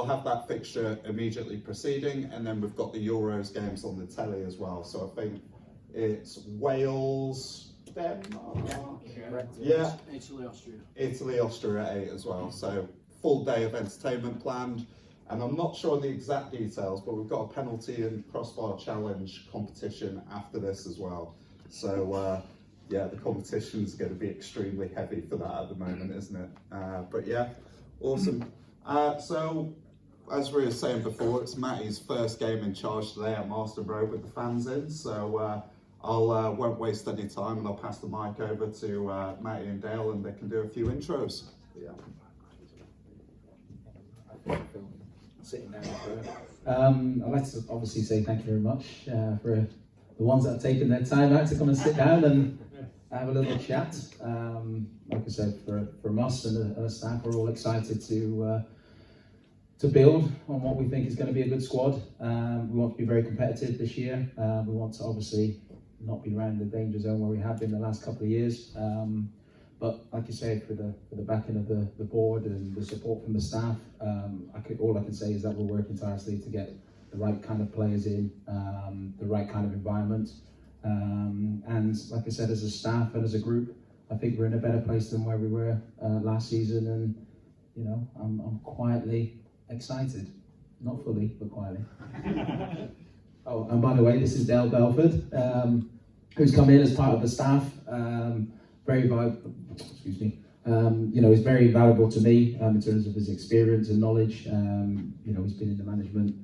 We'll have that fixture immediately preceding, and then we've got the Euros games on the telly as well. So I think it's Wales, Denmark, yeah, Italy, Austria at 8 as well. So full day of entertainment planned. And I'm not sure on the exact details, but we've got a penalty and crossbar challenge competition after this as well. So yeah, the competition's going to be extremely heavy for that at the moment, isn't it? But yeah, awesome. So as we were saying before, it's Matty's first game in charge today at Marston Road with the fans in. So I'll won't waste any time, and I'll pass the mic over to Matty and Dale, and they can do a few intros. Yeah. Sitting down. I'd like to obviously say thank you very much for the ones that have taken their time out to come and sit down and have a little chat. Like I said, from us and the staff, we're all excited to build on what we think is going to be a good squad. We want to be very competitive this year. We want to obviously not be around the danger zone where we have been the last couple of years. But like you say, for the backing of the board and the support from the staff, all I can say is that we're working tirelessly to get the right kind of players in, the right kind of environment. And like I said, as a staff and as a group, I think we're in a better place than where we were last season. And you know, I'm quietly excited, not fully, but quietly. Oh, and by the way, this is Dale Belford, who's come in as part of the staff. Very valuable, excuse me. You know, he's very valuable to me in terms of his experience and knowledge. You know, he's been in the management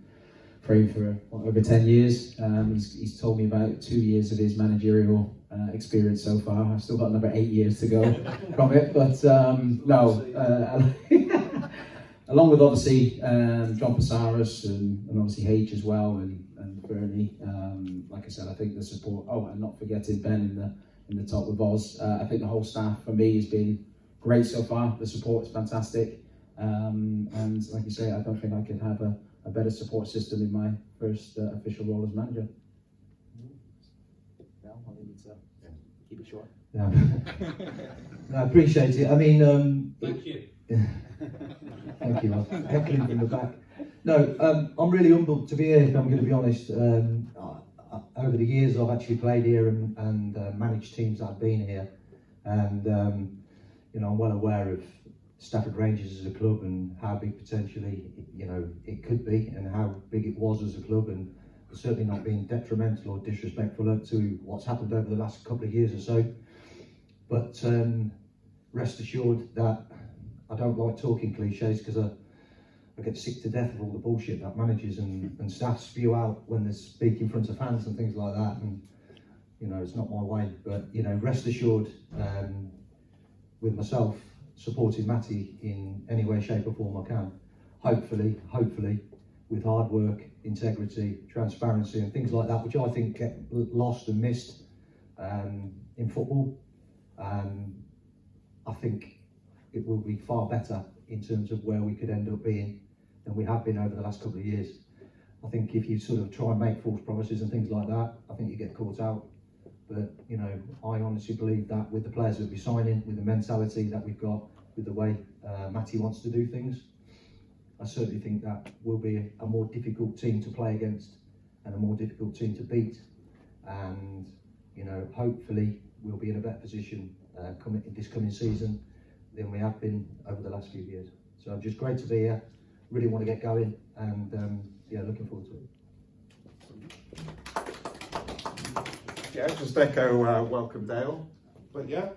frame for over 10 years. He's told me about 2 years of his managerial experience so far. I've still got another 8 years to go from it, but no. Along with obviously John Pasaris and obviously H as well, and Bernie. Like I said, I think the support. Oh, and not forgetting Ben in the top with Oz. I think the whole staff for me has been great so far. The support is fantastic, and like you say, I don't think I could have a better support system in my first official role as manager. Well, I think it's keep it short. Yeah. No, I appreciate it. I mean, thank you. Thank you. Heckling from the back. No, I'm really humbled to be here, if I'm going to be honest. Over the years, I've actually played here and managed teams that have been here, and you know, I'm well aware of Stafford Rangers as a club and how big potentially, you know, it could be, and how big it was as a club, and certainly not being detrimental or disrespectful to what's happened over the last couple of years or so. But rest assured that I don't like talking cliches, because I get sick to death of all the bullshit that managers and staff spew out when they speak in front of fans and things like that. And you know, it's not my way. But you know, rest assured, with myself supporting Matty in any way, shape or form I can, hopefully, with hard work, integrity, transparency and things like that, which I think get lost and missed in football. I think it will be far better in terms of where we could end up being than we have been over the last couple of years. I think if you sort of try and make false promises and things like that, I think you get caught out. But you know, I honestly believe that with the players that we're signing, with the mentality that we've got, with the way Matty wants to do things, I certainly think that will be a more difficult team to play against and a more difficult team to beat. And you know, hopefully we'll be in a better position this coming season than we have been over the last few years. So just great to be here. Really want to get going, and yeah, looking forward to it. Yeah, just echo welcome Dale. But yeah,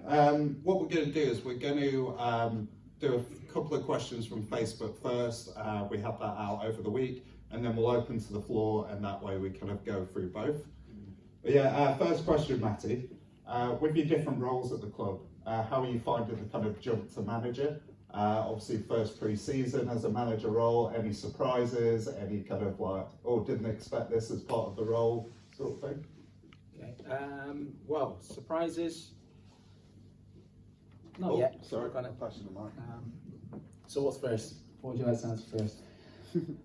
what we're going to do is we're going to do a couple of questions from Facebook first. We had that out over the week, and then we'll open to the floor, and that way we kind of go through both. But yeah, first question, Matty. With your different roles at the club, how are you finding the kind of jump to manager? Obviously first pre-season as a manager role, any surprises, any kind of like, oh, didn't expect this as part of the role sort of thing? Okay. Well, surprises. Not yet. Sorry, passing the mic. So what's first? What would you like to answer first?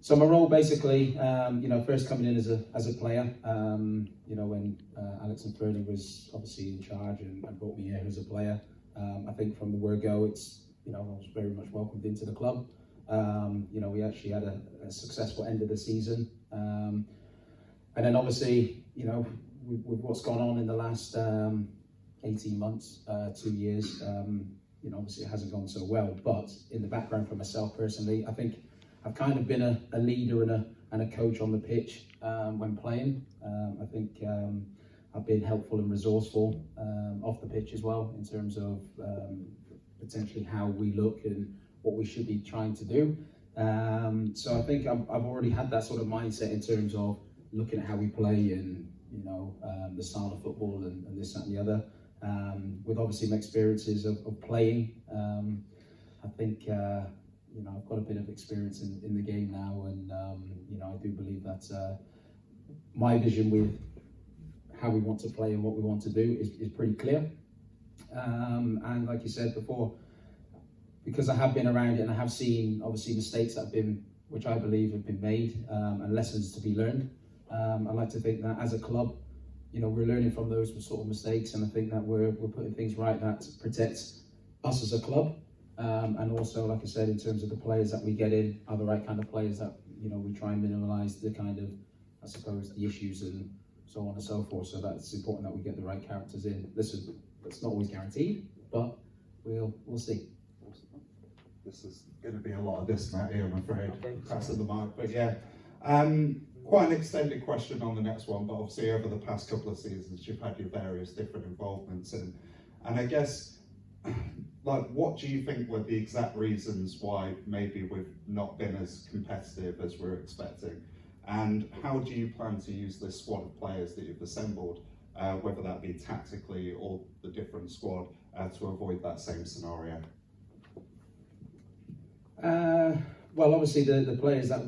So my role basically, you know, first coming in as a player, you know, when Alex and Fernie was obviously in charge and brought me here as a player, I think from the word go, it's, you know, I was very much welcomed into the club. We actually had a successful end of the season. And then obviously, with what's gone on in the last 18 months, 2 years, obviously it hasn't gone so well. But in the background for myself personally, I think I've kind of been a leader and a coach on the pitch when playing. I think I've been helpful and resourceful off the pitch as well in terms of potentially how we look and what we should be trying to do. So I think I've already had that sort of mindset in terms of looking at how we play and the style of football and this, that and the other. With obviously my experiences of playing, I think I've got a bit of experience in the game now, and I do believe that my vision with how we want to play and what we want to do is pretty clear. And like you said before, because I have been around it and I have seen obviously mistakes which I believe have been made, and lessons to be learned. I like to think that as a club, we're learning from those sort of mistakes, and I think that we're putting things right that protects us as a club, and also, like I said, in terms of the players that we get in are the right kind of players that we try and minimise the kind of, I suppose, the issues and so on and so forth. So that's important that we get the right characters in. Listen, it's not always guaranteed, but we'll see. This is going to be a lot of this and that here, I'm afraid. Passing the mic, but yeah. Quite an extended question on the next one, but obviously over the past couple of seasons you've had your various different involvements and I guess, like, what do you think were the exact reasons why maybe we've not been as competitive as we're expecting, and how do you plan to use this squad of players that you've assembled, whether that be tactically or the different squad, to avoid that same scenario? Well, obviously the players that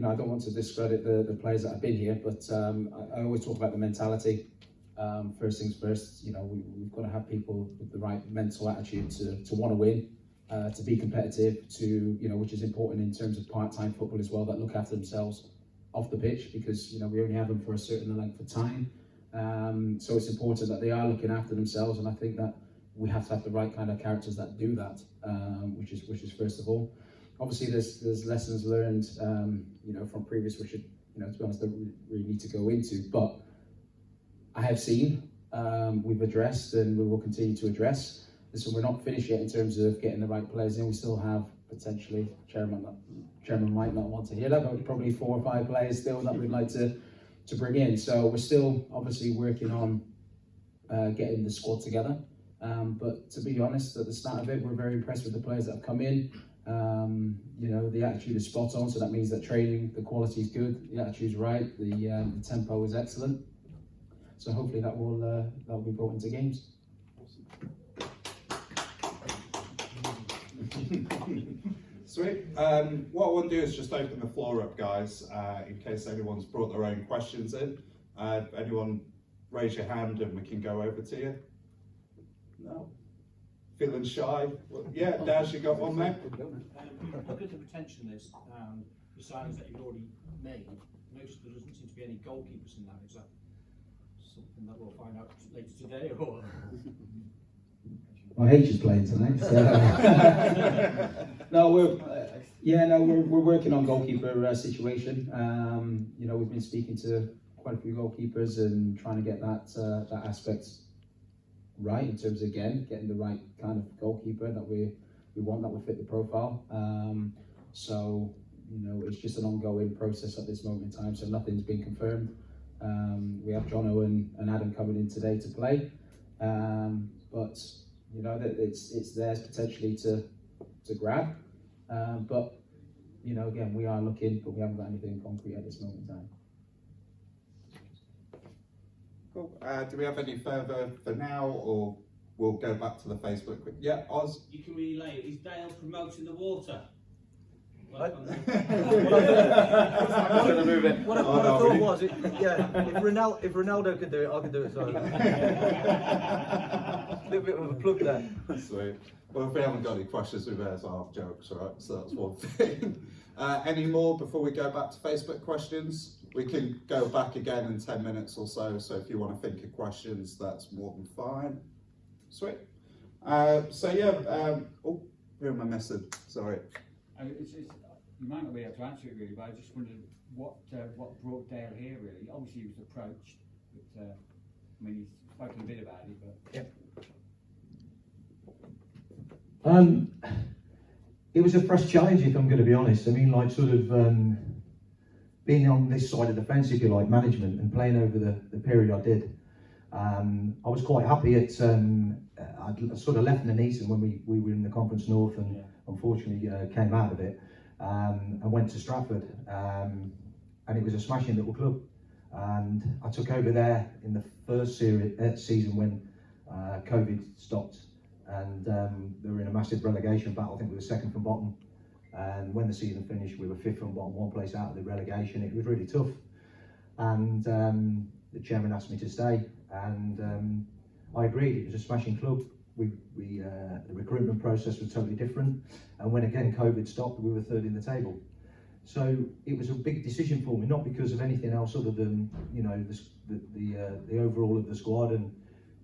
I don't want to discredit the players that have been here, but I always talk about the mentality. First things first, we've got to have people with the right mental attitude to want to win, to be competitive, which is important in terms of part-time football as well, that look after themselves off the pitch, because we only have them for a certain length of time. So it's important that they are looking after themselves, and I think that we have to have the right kind of characters that do that, which is first of all. Obviously, there's lessons learned, from previous, which, to be honest, don't really need to go into. But I have seen, we've addressed, and we will continue to address. Listen, we're not finished yet in terms of getting the right players in. We still have potentially, Chairman might not want to hear that, but probably 4 or 5 players still that we'd like to bring in. So we're still obviously working on getting the squad together. But to be honest, at the start of it, we're very impressed with the players that have come in. The attitude is spot on, so that means that training, the quality is good, the attitude is right, the tempo is excellent. So hopefully that will be brought into games. Sweet. What I want to do is just open the floor up, guys, in case anyone's brought their own questions in. Anyone raise your hand and we can go over to you? No? Feeling shy? Well, yeah, Daz, you got one, mate? Look at the retention list and the signings that you've already made. Notice there doesn't seem to be any goalkeepers in that. Is that something that we'll find out later today, or? Well, H is playing tonight. So. No, we're working on goalkeeper situation. We've been speaking to quite a few goalkeepers and trying to get that aspect right in terms of, again, getting the right kind of goalkeeper that we want, that will fit the profile. So it's just an ongoing process at this moment in time, so nothing's been confirmed. We have Jono and Adam coming in today to play, but it's theirs potentially to grab. But again, we are looking, but we haven't got anything concrete at this moment in time. Cool. Do we have any further for now, or we'll go back to the Facebook? Yeah, Oz? You can relay it. Is Dale promoting the water? What Like What I thought was, if Ronaldo could do it, I could do it. So a little bit of a plug there. Sweet. Well, if we haven't got any questions, we've had half jokes, right? So that's one thing. Any more before we go back to Facebook questions? We can go back again in 10 minutes or so. So if you want to think of questions, that's more than fine. Sweet. Oh, who am I missing? Sorry. You might not be able to answer it really, but I just wondered what brought Dale here really. Obviously he was approached, but I mean he's spoken a bit about it, but It was a fresh challenge, if I'm going to be honest. I mean, like sort of being on this side of the fence, if you like, management, and playing over the period I did. I was quite happy at. I sort of left Nuneaton when we were in the Conference North, and unfortunately came out of it, and went to Stratford, and it was a smashing little club. And I took over there in the first season when COVID stopped. And they were in a massive relegation battle. I think we were second from bottom, and when the season finished we were fifth from bottom, one place out of the relegation. It was really tough, and the chairman asked me to stay, and I agreed. It was a smashing club. The recruitment process was totally different, and when again COVID stopped, we were third in the table. So it was a big decision for me, not because of anything else other than, you know, the overall of the squad, and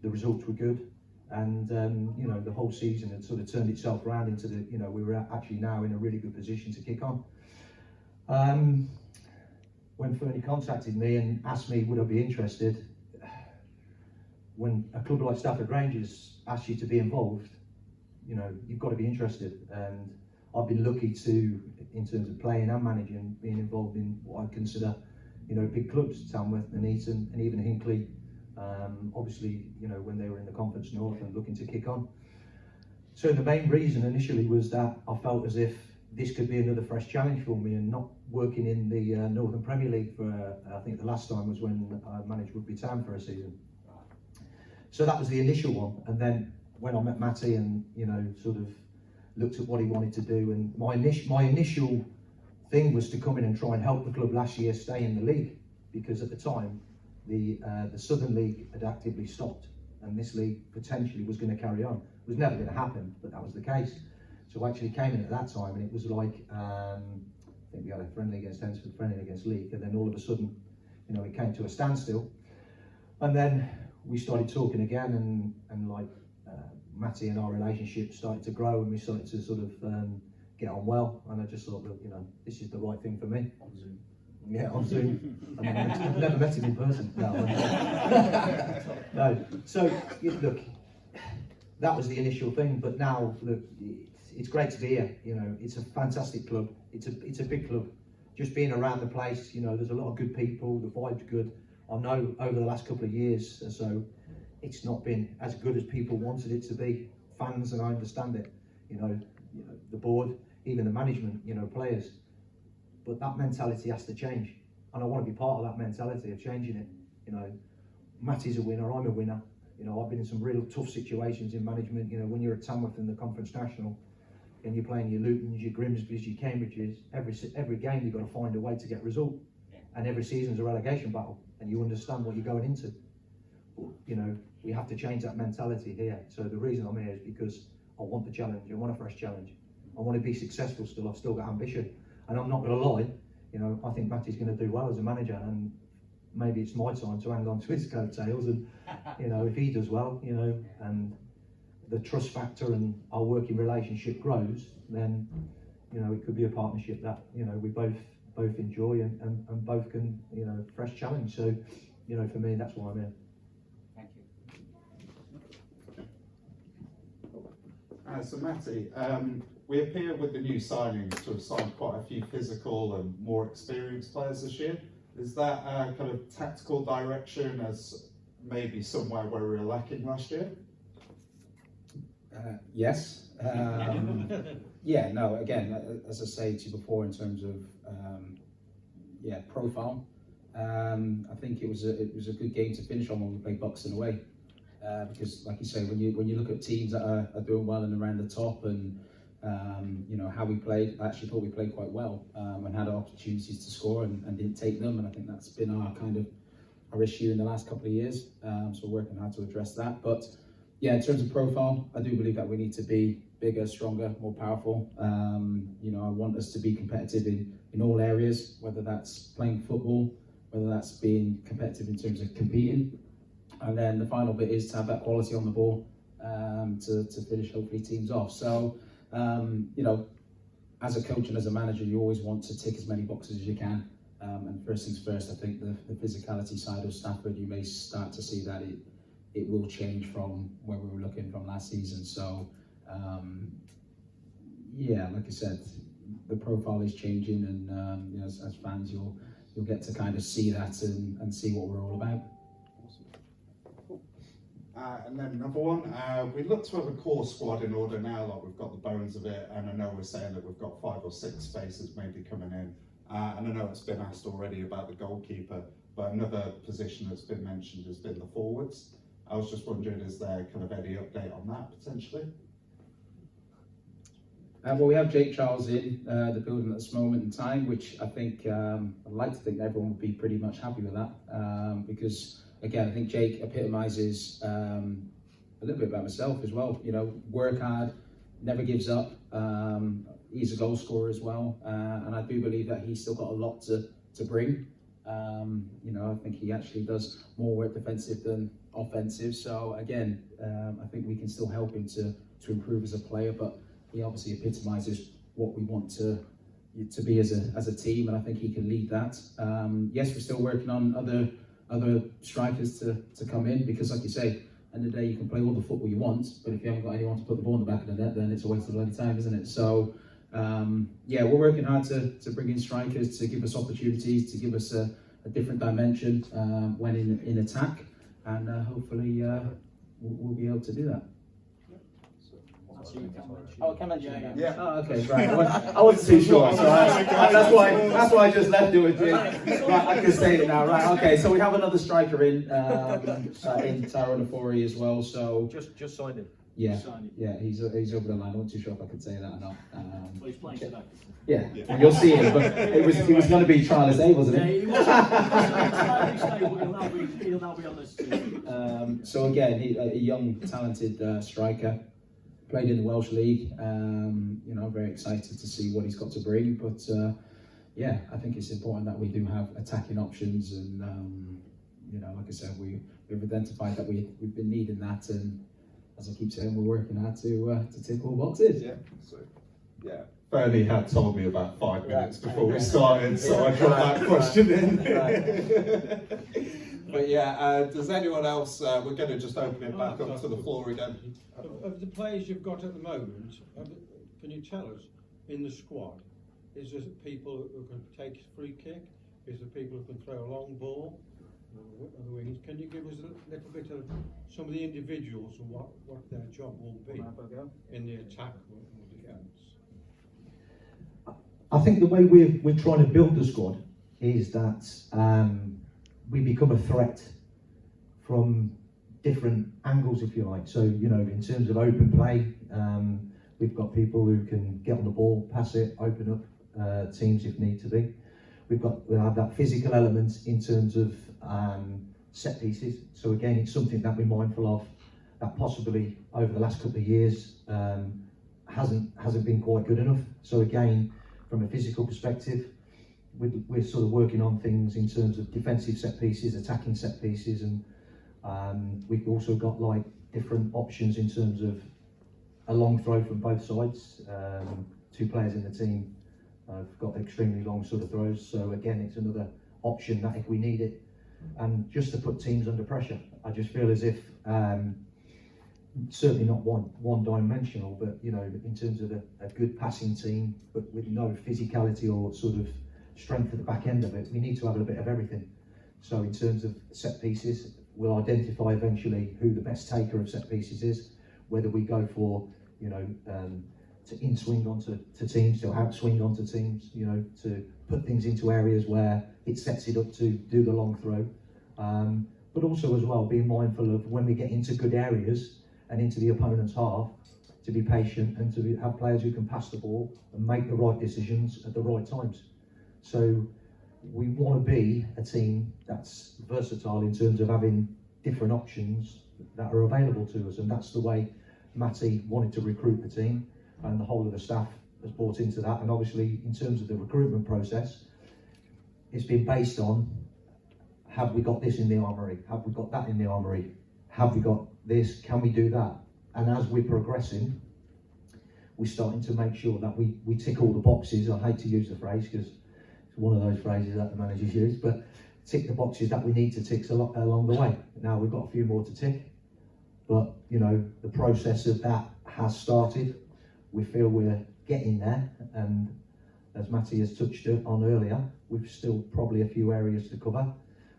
the results were good. And you know, the whole season had sort of turned itself around into the, you know, we were actually now in a really good position to kick on. When Fernie contacted me and asked me would I be interested, when a club like Stafford Rangers asks you to be involved, you know, you've got to be interested. And I've been lucky to, in terms of playing and managing, being involved in what I consider, you know, big clubs, Tamworth, Nuneaton, and even Hinckley. Obviously, you know, when they were in the Conference North and looking to kick on. So the main reason initially was that I felt as if this could be another fresh challenge for me, and not working in the Northern Premier League for, I think the last time was when I managed Rugby Town for a season. So that was the initial one. And then when I met Matty and, you know, sort of looked at what he wanted to do, and my initial thing was to come in and try and help the club last year stay in the league, because at the time, the Southern League had actively stopped, and this league potentially was going to carry on. It was never going to happen, but that was the case. So I actually came in at that time, and it was like, I think we had a friendly against Hensford, friendly against Leek, and then all of a sudden, you know, it came to a standstill. And then we started talking again, and like Matty and our relationship started to grow, and we started to sort of get on well. And I just thought, well, you know, this is the right thing for me. On Zoom. Yeah, on Zoom. I've never met him in person. No. So look, that was the initial thing. But now, look, it's great to be here. You know, it's a fantastic club. It's a big club. Just being around the place, you know, there's a lot of good people. The vibe's good. I know over the last couple of years or so, it's not been as good as people wanted it to be. Fans, and I understand it. You know, the board, even the management, you know, players. But that mentality has to change, and I want to be part of that mentality of changing it. You know, Matty's a winner, I'm a winner. You know, I've been in some real tough situations in management. You know, when you're at Tamworth in the Conference National, and you're playing your Lutons, your Grimsbys, your Cambridges, every game you've got to find a way to get a result, and every season's a relegation battle, and you understand what you're going into. But, you know, we have to change that mentality here. So the reason I'm here is because I want the challenge. I want a fresh challenge. I want to be successful still. I've still got ambition. And I'm not going to lie, you know, I think Matty's going to do well as a manager, and maybe it's my time to hang on to his coattails, and, you know, if he does well, you know, and the trust factor and our working relationship grows, then, you know, it could be a partnership that, you know, we both enjoy, and both can, you know, fresh challenge. So, you know, for me, that's why I'm here. thank you. So Matty, we appear with the new signings to have signed quite a few physical and more experienced players this year. Is that a kind of tactical direction as maybe somewhere where we were lacking last year? Yes. Yeah, no, again, as I say to you before, in terms of profile, I think it was a good game to finish on when we played Buxton away, because like you say, when you look at teams that are doing well and around the top, and you know how we played, I actually thought we played quite well, and had opportunities to score and didn't take them, and I think that's been our issue in the last couple of years. So we're working hard to address that. But yeah, in terms of profile, I do believe that we need to be bigger, stronger, more powerful. You know, I want us to be competitive in all areas, whether that's playing football, whether that's being competitive in terms of competing. And then the final bit is to have that quality on the ball, to finish hopefully teams off. So, you know, as a coach and as a manager, you always want to tick as many boxes as you can. And first things first, I think the physicality side of Stafford, you may start to see that it will change from where we were looking from last season. So, yeah, like I said, the profile is changing, and you know, as fans, you'll get to kind of see that and see what we're all about. And then another one, we look to have a core squad in order now, like we've got the bones of it, and I know we're saying that we've got 5 or 6 spaces maybe coming in. And I know it's been asked already about the goalkeeper, but another position that's been mentioned has been the forwards. I was just wondering, is there kind of any update on that potentially? Well, we have Jake Charles in the building at this moment in time, which I think, I'd like to think everyone would be pretty much happy with that, because again, I think Jake epitomises a little bit about myself as well. You know, work hard, never gives up. He's a goal scorer as well, and I do believe that he's still got a lot to bring. You know, I think he actually does more work defensive than offensive. So again, I think we can still help him to improve as a player, but he obviously epitomises what we want to be as a team, and I think he can lead that. Yes, we're still working on other strikers to come in, because like you say, end of the day, you can play all the football you want, but if you haven't got anyone to put the ball in the back of the net, then it's a waste of bloody time, isn't it? So yeah, we're working hard to bring in strikers, to give us opportunities, to give us a different dimension when in attack, and hopefully we'll be able to do that. Oh, I can mention Yeah. Oh, okay, right. I wasn't too sure, so that's why I just left it with you. Right, I can say it now. Right, okay. So we have another striker in Taro Nafori as well. So Just signed him. yeah, he's over the line. I wasn't too sure if I could say that or not. Well, he's playing today. Yeah, well, you'll see him. But he was going to be trial as A, wasn't Yeah, he? he was. He'll now be on this team. So again, a young, talented striker. Played in the Welsh League. You know, very excited to see what he's got to bring. But yeah, I think it's important that we do have attacking options, and you know, like I said, we've identified that we've been needing that, and as I keep saying, we're working hard to tick all boxes. Yeah. So yeah. Bernie had told me about 5 minutes before we started, so I got that question in. But yeah, does anyone else, we're going to just open it back up to the floor again. Of the players you've got at the moment, can you tell us, in the squad, is there people who can take a free kick? Is there people who can throw a long ball on the wings? Can you give us a little bit of some of the individuals and what their job will be in the attack or defence? I think the way we're trying to build the squad is that we become a threat from different angles, if you like. So, you know, in terms of open play, we've got people who can get on the ball, pass it, open up teams if need to be. We'll have that physical element in terms of set pieces. So again, it's something that we're mindful of, that possibly over the last couple of years hasn't been quite good enough. So again, from a physical perspective, we're sort of working on things in terms of defensive set pieces, attacking set pieces, and we've also got like different options in terms of a long throw from both sides. 2 players in the team have got extremely long sort of throws, so again, it's another option that if we need it, and just to put teams under pressure. I just feel as if certainly not one dimensional, but you know, in terms of a good passing team, but with no physicality or sort of strength at the back end of it, we need to have a bit of everything. So in terms of set pieces, we'll identify eventually who the best taker of set pieces is, whether we go for, you know, to in-swing onto teams, to out-swing onto teams, you know, to put things into areas where it sets it up to do the long throw. But also as well, being mindful of when we get into good areas and into the opponent's half, to be patient and to have players who can pass the ball and make the right decisions at the right times. So we want to be a team that's versatile in terms of having different options that are available to us, and that's the way Matty wanted to recruit the team, and the whole of the staff has bought into that. And obviously in terms of the recruitment process, it's been based on, have we got this in the armoury? Have we got that in the armoury? Have we got this? Can we do that? And as we're progressing, we're starting to make sure that we tick all the boxes. I hate to use the phrase because it's one of those phrases that the managers use, but tick the boxes that we need to tick along the way. Now we've got a few more to tick, but you know, the process of that has started. We feel we're getting there, and as Matty has touched on earlier, we've still probably a few areas to cover.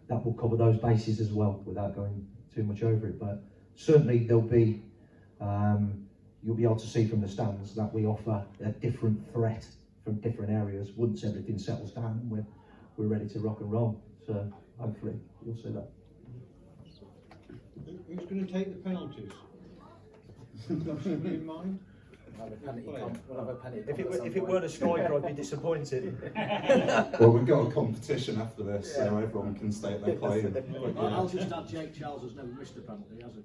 That will cover those bases as well without going too much over it, but certainly there'll be, you'll be able to see from the stands that we offer a different threat from different areas once everything settles down and we're ready to rock and roll. So hopefully you'll see that. Who's going to take the penalties? Got somebody in mind? If it weren't a striker, I'd be disappointed. Well, we've got a competition after this, so everyone can state their claim. I'll just add Jake Charles has never missed a penalty, has he?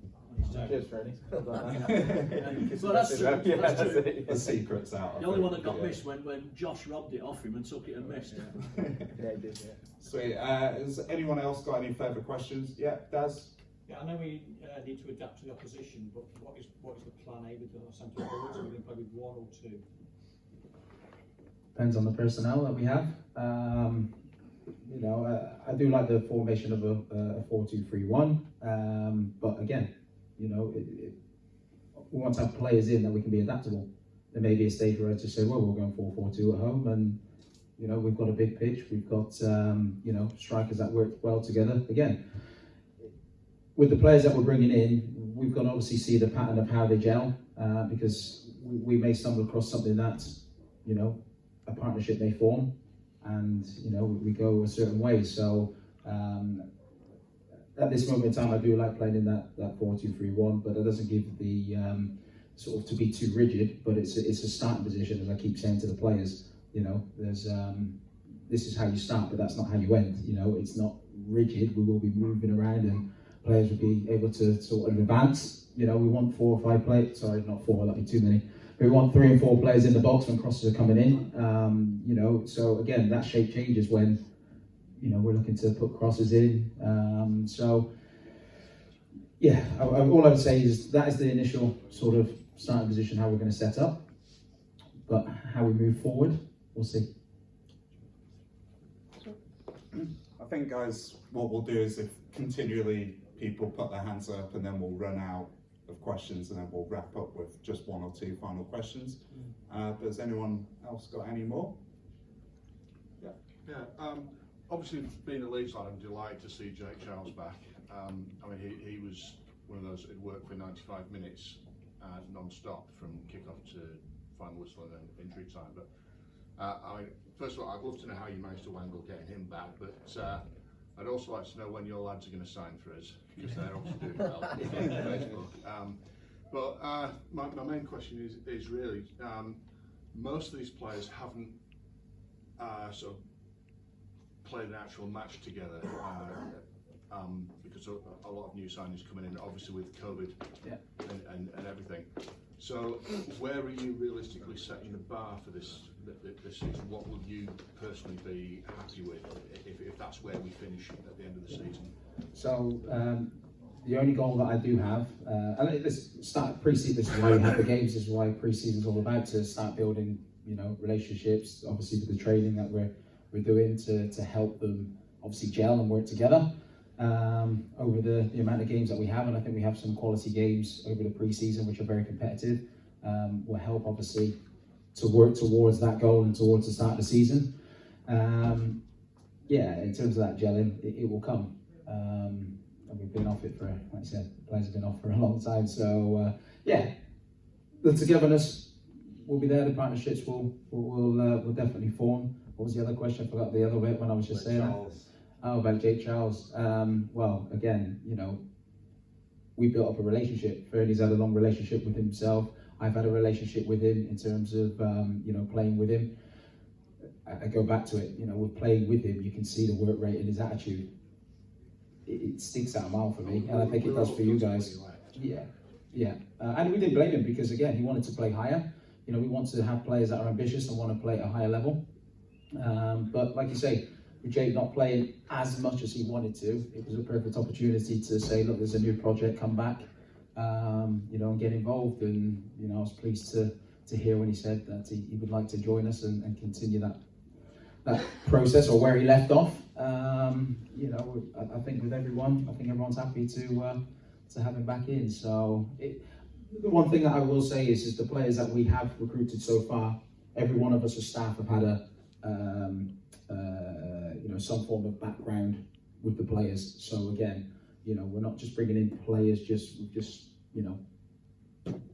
Cheers, Freddie. Well, that's true. That's true. The secret's out. The only one that got missed when Josh robbed it off him and took it and missed. Yeah, he did, yeah. Sweet. Has anyone else got any further questions? Yeah, Daz? Yeah, I know we need to adapt to the opposition, but what is the plan A with the centre forwards? Are we going to play with one or two? Depends on the personnel that we have. You know, I do like the formation of a 4-2-3-1, but again, you know, we want to have players in that we can be adaptable. There may be a stage where I just say, well, we're going 4-4-2 at home, and you know, we've got a big pitch, we've got you know, strikers that work well together. Again, with the players that we're bringing in, we've got to obviously see the pattern of how they gel, because we may stumble across something that, you know, a partnership may form, and you know, we go a certain way. So at this moment in time, I do like playing in that 4-2-3-1, but it doesn't give the sort of to be too rigid. But it's a starting position, as I keep saying to the players. You know, there's this is how you start, but that's not how you end. You know, it's not rigid. We will be moving around, and players will be able to sort of advance. You know, we want 4 or 5 players. Sorry, not 4. That'd be too many. We want 3 and 4 players in the box when crosses are coming in. You know, so again, that shape changes when, you know, we're looking to put crosses in. So yeah, all I would say is that is the initial sort of starting position, how we're going to set up. But how we move forward, we'll see. I think, guys, what we'll do is if continually people put their hands up, and then we'll run out of questions, and then we'll wrap up with just 1 or 2 final questions. But has anyone else got any more? Yeah. Obviously, being a Leeds lad, I'm delighted to see Jake Charles back. I mean, he was one of those who'd worked for 95 minutes non-stop from kick-off to final whistle and then injury time. But I mean, first of all, I'd love to know how you managed to wangle getting him back, but I'd also like to know when your lads are going to sign for us, because they're obviously doing well on Facebook. But my main question is really, most of these players haven't sort of played an actual match together, because a lot of new signings coming in, obviously with COVID and everything. So where are you realistically setting the bar for this season? What will you personally be happy with if that's where we finish at the end of the season? So the only goal that I do have, and let's start pre-season. This is why we have the games. This is why pre-season is all about, to start building, you know, relationships. Obviously with the training that we're doing to help them obviously gel and work together over the amount of games that we have, and I think we have some quality games over the pre-season which are very competitive. Will help obviously to work towards that goal and towards the start of the season. Yeah, in terms of that gelling, it will come. And we've been off it for, like I said, the players have been off for a long time. So yeah, the togetherness will be there. The partnerships will definitely form. What was the other question? I forgot the other bit when I was just saying that. Oh, about Jake Charles. Well, again, you know, we built up a relationship. Fernie's had a long relationship with himself. I've had a relationship with him in terms of, you know, playing with him. I go back to it, you know, with playing with him, you can see the work rate and his attitude. It sticks out a mile for me, and I think it does for you guys. Yeah. And we didn't blame him, because again, he wanted to play higher. You know, we want to have players that are ambitious and want to play at a higher level. But like you say, with Jake not playing as much as he wanted to, it was a perfect opportunity to say, look, there's a new project, come back, you know, and get involved. And you know, I was pleased to to hear when he said that he would like to join us and continue that process, or where he left off. You know, I think with everyone, I think everyone's happy to have him back in. So the one thing that I will say is the players that we have recruited so far, every one of us as staff have had you know, some form of background with the players. So again, you know, we're not just bringing in players just you know,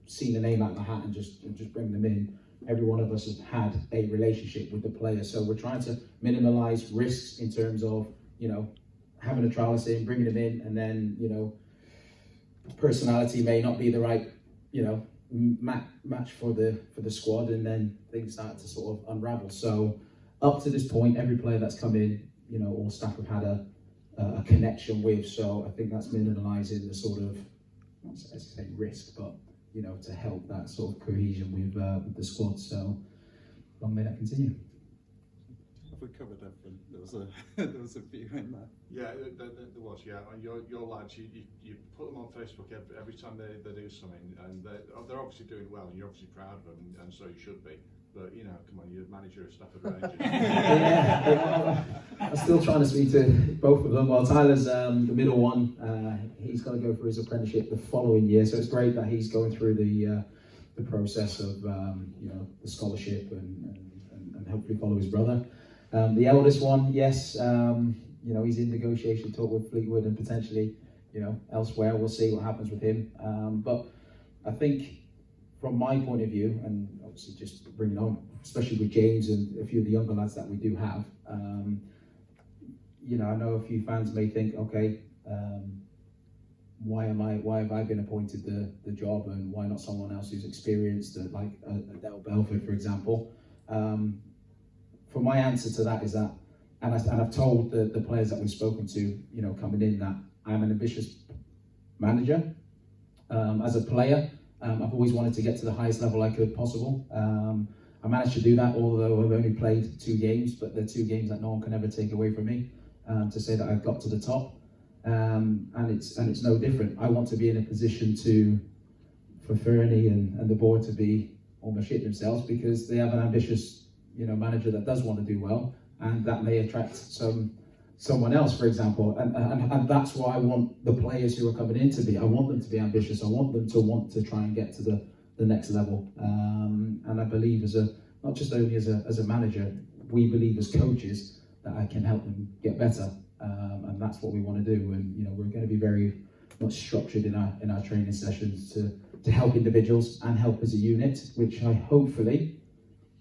seen a name out of the hat and just bring them in. Every one of us has had a relationship with the player, so we're trying to minimalise risks in terms of, you know, having a trialist in, bringing them in, and then, you know, personality may not be the right, you know, match for the squad, and then things start to sort of unravel. So up to this point, every player that's come in, you know, all staff have had a connection with. So I think that's minimalising the sort of, not to say risk, but, you know, to help that sort of cohesion with the squad. So long may that continue. Have we covered everything? There was a few in there. Yeah, there was. Yeah, and your lads, you put them on Facebook every time they do something, and they're obviously doing well, and you're obviously proud of them, and so you should be. But you know, come on, you're manager of Stafford Rangers. Yeah, I'm still trying to speak to both of them. Well, Tyler's the middle one. He's got to go for his apprenticeship the following year, so it's great that he's going through the process of you know, the scholarship and hopefully follow his brother. The eldest one, yes, you know, he's in negotiation talk with Fleetwood and potentially, you know, elsewhere. We'll see what happens with him. But I think from my point of view, and obviously just bringing on, especially with James and a few of the younger lads that we do have, you know, I know a few fans may think, okay, why have I been appointed the job, and why not someone else who's experienced, like Dale Belford, for example. For my answer to that is that, and I've told the players that we've spoken to, you know, coming in, that I'm an ambitious manager. As a player, I've always wanted to get to the highest level I could possible. I managed to do that, although I've only played 2 games, but they're 2 games that no one can ever take away from me, to say that I've got to the top. And it's no different. I want to be in a position for Fernie and the board to be almost shit themselves, because they have an ambitious, you know, manager that does want to do well, and that may attract someone else, for example. And that's what I want the players who are coming in to be. I want them to be ambitious. I want them to want to try and get to the next level. And I believe not just only as a manager, we believe as coaches that I can help them get better. And that's what we want to do. And, you know, we're going to be very much structured in our training sessions to help individuals and help as a unit, which I hopefully,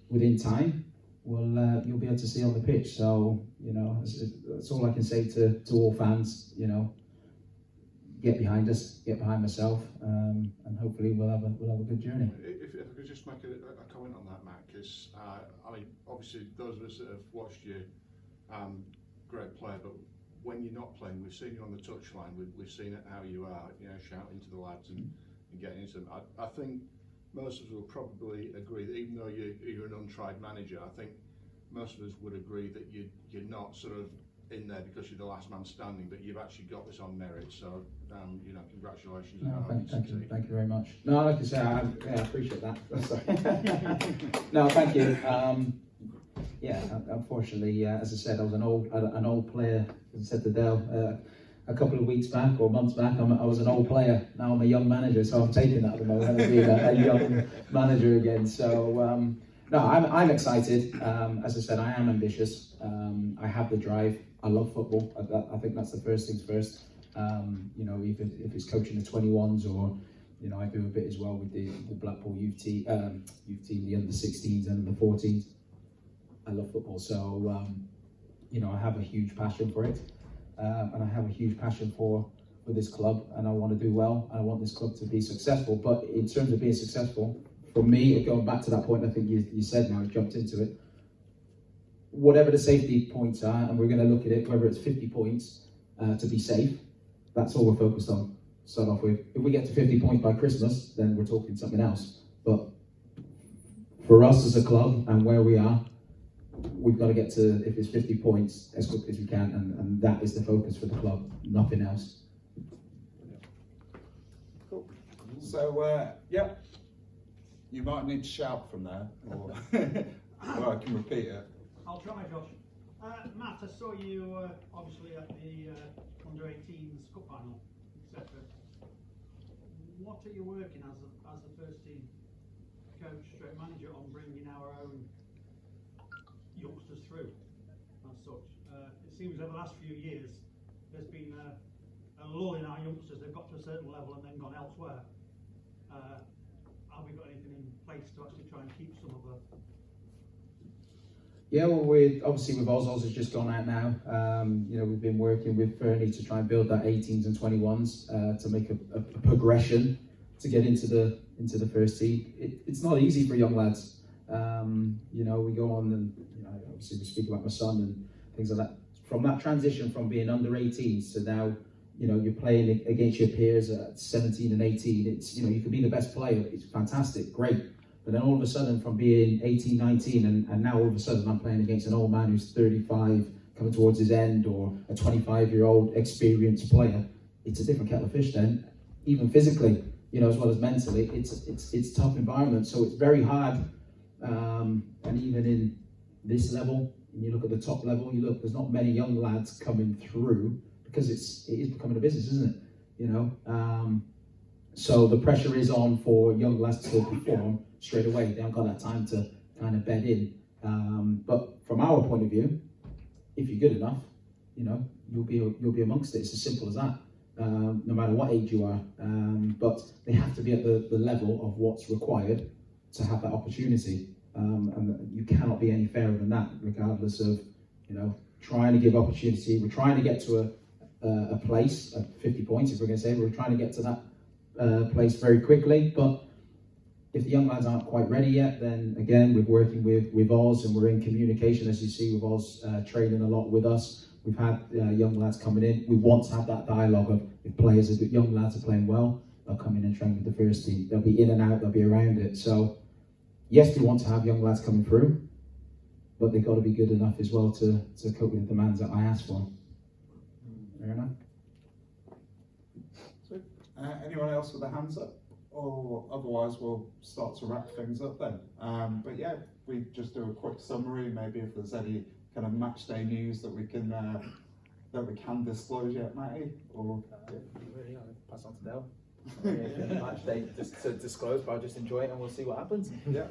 within time, you'll be able to see on the pitch. So, you know, that's all I can say to all fans. You know, get behind us, get behind myself, and hopefully we'll have a good journey. If I could just make a comment on that, Matt, because I mean, obviously those of us that have watched you, great player, but when you're not playing, we've seen you on the touchline. We've seen it how you are, you know, shouting to the lads and getting into them. I think most of us will probably agree that even though you're an untried manager, I think most of us would agree that you're not sort of in there because you're the last man standing, but you've actually got this on merit. So, you know, congratulations. No, thank you very much. No, like I say, I appreciate that. No, thank you. Yeah, unfortunately, as I said, I was an old player. As I said to Dale a couple of weeks back or months back, I was an old player. Now I'm a young manager, so I'm taking that at the moment and being a young manager again. So no, I'm excited. As I said, I am ambitious. I have the drive. I love football. I think that's the first things first. You know, even if it's coaching the 21s, or, you know, I do a bit as well with the Blackpool youth team, the under 16s and the 14s. I love football, so you know, I have a huge passion for it, and I have a huge passion for this club, and I want to do well. I want this club to be successful. But in terms of being successful, for me, going back to that point, I think you said now, I jumped into it. Whatever the safety points are, and we're going to look at it, whether it's 50 points to be safe, that's all we're focused on. Start off with. If we get to 50 points by Christmas, then we're talking something else. But for us as a club and where we are, we've got to get to, if it's 50 points, as quickly as we can, and that is the focus for the club, nothing else. Cool. So, yeah, You might need to shout from there, or, or I can repeat it. I'll try, Josh. Matt, I saw you obviously at the under-18s cup final, etc. What are you working as the first team coach, straight manager, on bringing our own youngsters through as such? It seems over the last few years there's been a lull in our youngsters. They've got to a certain level and then gone elsewhere. Have we got anything in place to actually try and keep some of the? Yeah, well, we're obviously with Oz has just gone out now. You know, we've been working with Fernie to try and build that 18s and 21s to make a progression to get into the first team. It's not easy for young lads. You know, we go on and obviously we speak about my son and things like that. From that transition from being under 18s to now, you know, you're playing against your peers at 17 and 18. It's, you know, you could be the best player. It's fantastic, great. But then all of a sudden, from being 18, 19, and now all of a sudden I'm playing against an old man who's 35, coming towards his end, or a 25-year-old experienced player. It's a different kettle of fish then, even physically, you know, as well as mentally. It's a tough environment, so it's very hard. And even in this level, when you look at the top level, there's not many young lads coming through because it is becoming a business, isn't it? You know, so the pressure is on for young lads to perform straight away. They haven't got that time to kind of bed in. But from our point of view, if you're good enough, you know, you'll be amongst it. It's as simple as that. No matter what age you are. But they have to be at the level of what's required to have that opportunity. And you cannot be any fairer than that, regardless of, you know, trying to give opportunity. We're trying to get to a place at 50 points, if we're going to say. We're trying to get to that place very quickly. But if the young lads aren't quite ready yet, then again, we're working with Oz, and we're in communication, as you see, with Oz training a lot with us. We've had young lads coming in. We want to have that dialogue of if players are good, young lads are playing well, they'll come in and train with the first team. They'll be in and out, they'll be around it. So yes, we want to have young lads coming through, but they've got to be good enough as well to cope with the demands that I ask for. Fair enough. So, anyone else with their hands up? Or otherwise we'll start to wrap things up then. But yeah, we just do a quick summary, maybe if there's any kind of match day news that we can disclose yet, Matty? Or Really, I'll pass on to Dale. Match day just to disclose, but I'll just enjoy it and we'll see what happens. yeah.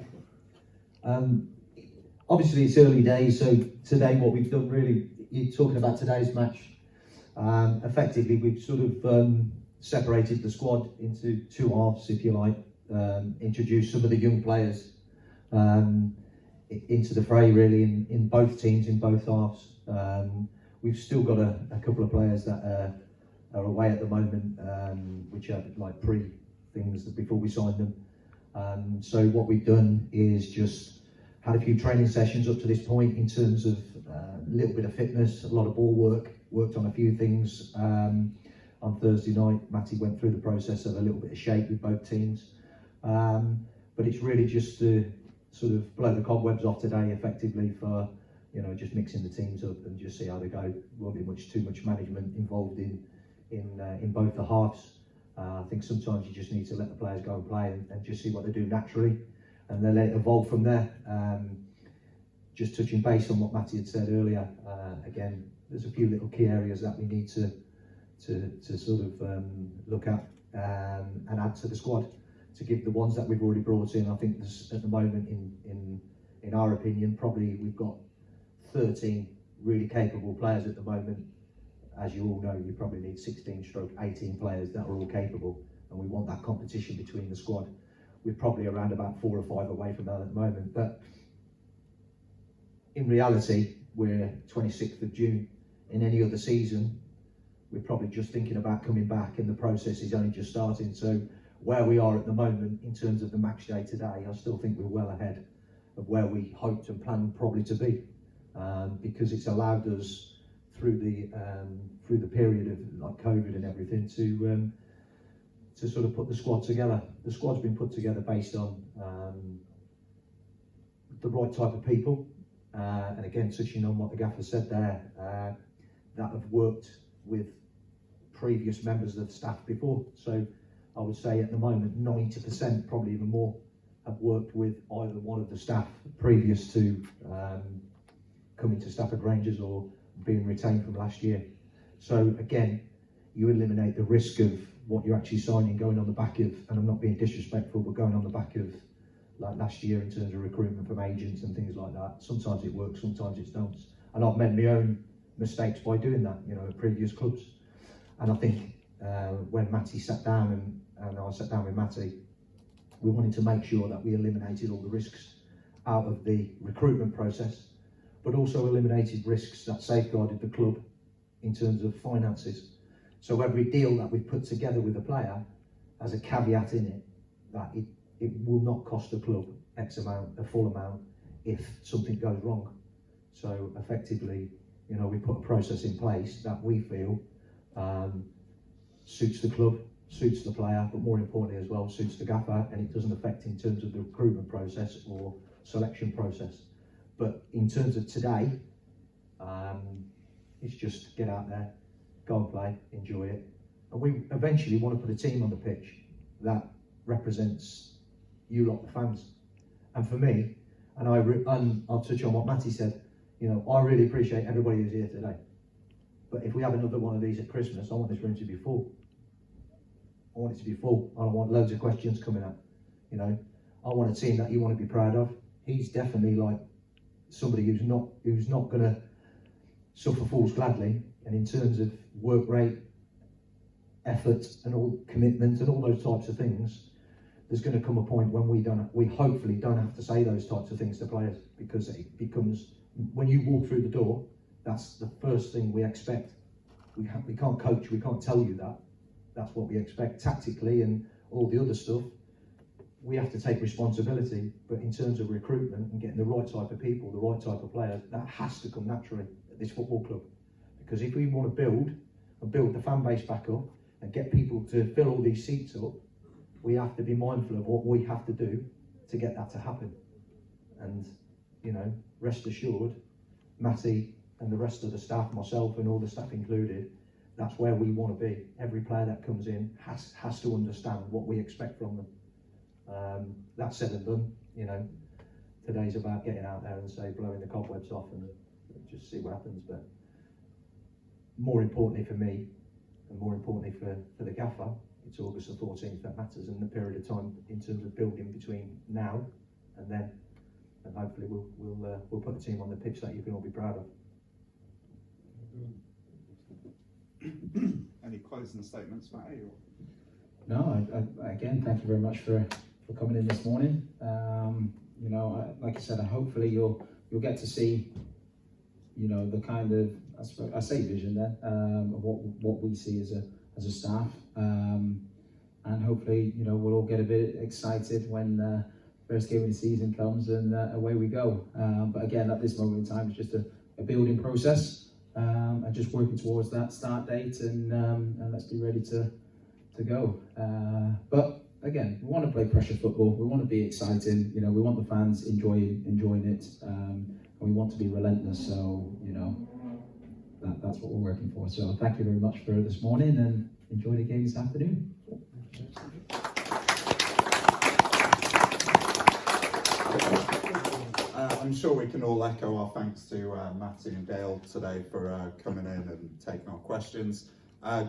Obviously it's early days, so today what we've done really, you're talking about today's match, effectively we've sort of separated the squad into two halves, if you like, introduced some of the young players into the fray really in both teams, in both halves. We've still got a couple of players that are away at the moment, which are like pre-things before we signed them. So what we've done is just had a few training sessions up to this point in terms of a little bit of fitness, a lot of ball work, worked on a few things. On Thursday night, Matty went through the process of a little bit of shape with both teams. But it's really just to sort of blow the cobwebs off today effectively for, you know, just mixing the teams up and just see how they go. Won't be too much management involved in both the halves. I think sometimes you just need to let the players go and play and just see what they do naturally, and then let it evolve from there. Just touching base on what Matty had said earlier, again, there's a few little key areas that we need to sort of look at and add to the squad to give the ones that we've already brought in. I think there's, at the moment, in our opinion, probably we've got 13 really capable players at the moment. As you all know, you probably need 16/18 players that are all capable, and we want that competition between the squad. We're probably around about 4 or 5 away from that at the moment, but in reality, we're 26th of June. In any other season, we're probably just thinking about coming back, and the process is only just starting. So where we are at the moment in terms of the match day today, I still think we're well ahead of where we hoped and planned probably to be, because it's allowed us through the period of like COVID and everything to sort of put the squad together. The squad's been put together based on the right type of people, and again touching on what the gaffer said there, that have worked with previous members of the staff before. So I would say at the moment 90%, probably even more, have worked with either one of the staff previous to coming to Stafford Rangers or being retained from last year. So again, you eliminate the risk of what you're actually signing going on the back of, and I'm not being disrespectful, but going on the back of like last year in terms of recruitment from agents and things like that. Sometimes it works, sometimes it don't. And I've made my own mistakes by doing that, you know, at previous clubs. And I think when Matty sat down and I sat down with Matty, we wanted to make sure that we eliminated all the risks out of the recruitment process, but also eliminated risks that safeguarded the club in terms of finances. So every deal that we've put together with a player has a caveat in it that it will not cost the club X amount, a full amount, if something goes wrong. So effectively, you know, we put a process in place that we feel suits the club, suits the player, but more importantly as well, suits the gaffer, and it doesn't affect in terms of the recruitment process or selection process. But in terms of today, it's just get out there, go and play, enjoy it. And we eventually want to put a team on the pitch that represents you lot, the fans. And for me, and I'll touch on what Matty said, you know, I really appreciate everybody who's here today. But if we have another one of these at Christmas, I want this room to be full. I want it to be full. I don't want loads of questions coming up. You know, I want a team that you want to be proud of. He's definitely like somebody who's not going to suffer fools gladly. And in terms of work rate, effort, and all commitment, and all those types of things, there's going to come a point when we hopefully don't have to say those types of things to players, because it becomes, when you walk through the door, that's the first thing we expect. We can't coach, we can't tell you that. That's what we expect tactically, and all the other stuff. We have to take responsibility, but in terms of recruitment and getting the right type of people, the right type of players, that has to come naturally at this football club. Because if we want to build the fan base back up and get people to fill all these seats up, we have to be mindful of what we have to do to get that to happen. And, you know, rest assured, Matty and the rest of the staff, myself and all the staff included, that's where we want to be. Every player that comes in has to understand what we expect from them. That said and done, you know, today's about getting out there and say blowing the cobwebs off and just see what happens. But more importantly for me, and more importantly for the gaffer, it's August the 14th that matters, and the period of time in terms of building between now and then, and hopefully we'll put a team on the pitch that you can all be proud of. Any closing statements, Matty? No, I again, thank you very much for coming in this morning. You know, like I said, hopefully you'll get to see, you know, the kind of, I say vision there, of what we see as a staff, and hopefully, you know, we'll all get a bit excited when first game of the season comes and away we go. But again, at this moment in time, it's just a building process, and just working towards that start date, and let's be ready to go. But again, we want to play pressure football. We want to be exciting. You know, we want the fans enjoying it, and we want to be relentless. So, you know, that's what we're working for. So thank you very much for this morning, and enjoy the game this afternoon. I'm sure we can all echo our thanks to Matty and Dale today for coming in and taking our questions.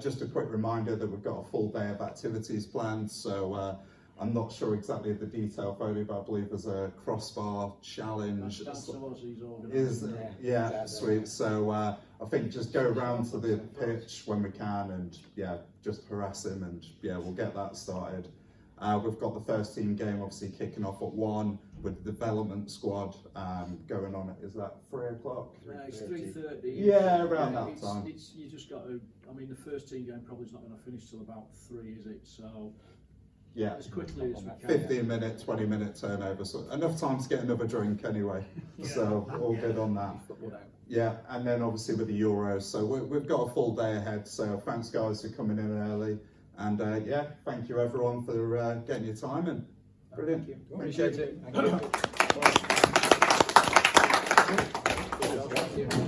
Just a quick reminder that we've got a full day of activities planned, so I'm not sure exactly the detail for you, but I believe there's a crossbar challenge. Yeah, sweet. So I think just go around to the pitch when we can, and yeah, just harass him, and yeah, we'll get that started. We've got the first team game obviously kicking off at 1 with the development squad going on at, is that 3 o'clock? It's 3:30. Yeah, around that time. You just got to, I mean, the first team game probably is not going to finish till about 3, is it? So yeah, as quickly as we can. 15-minute, 20-minute turnover, so enough time to get another drink anyway. So all good on that. Yeah, and then obviously with the Euros, so we've got a full day ahead. So thanks guys for coming in early, and yeah, thank you everyone for getting your time, and brilliant. Thank you. Appreciate it. Thank you.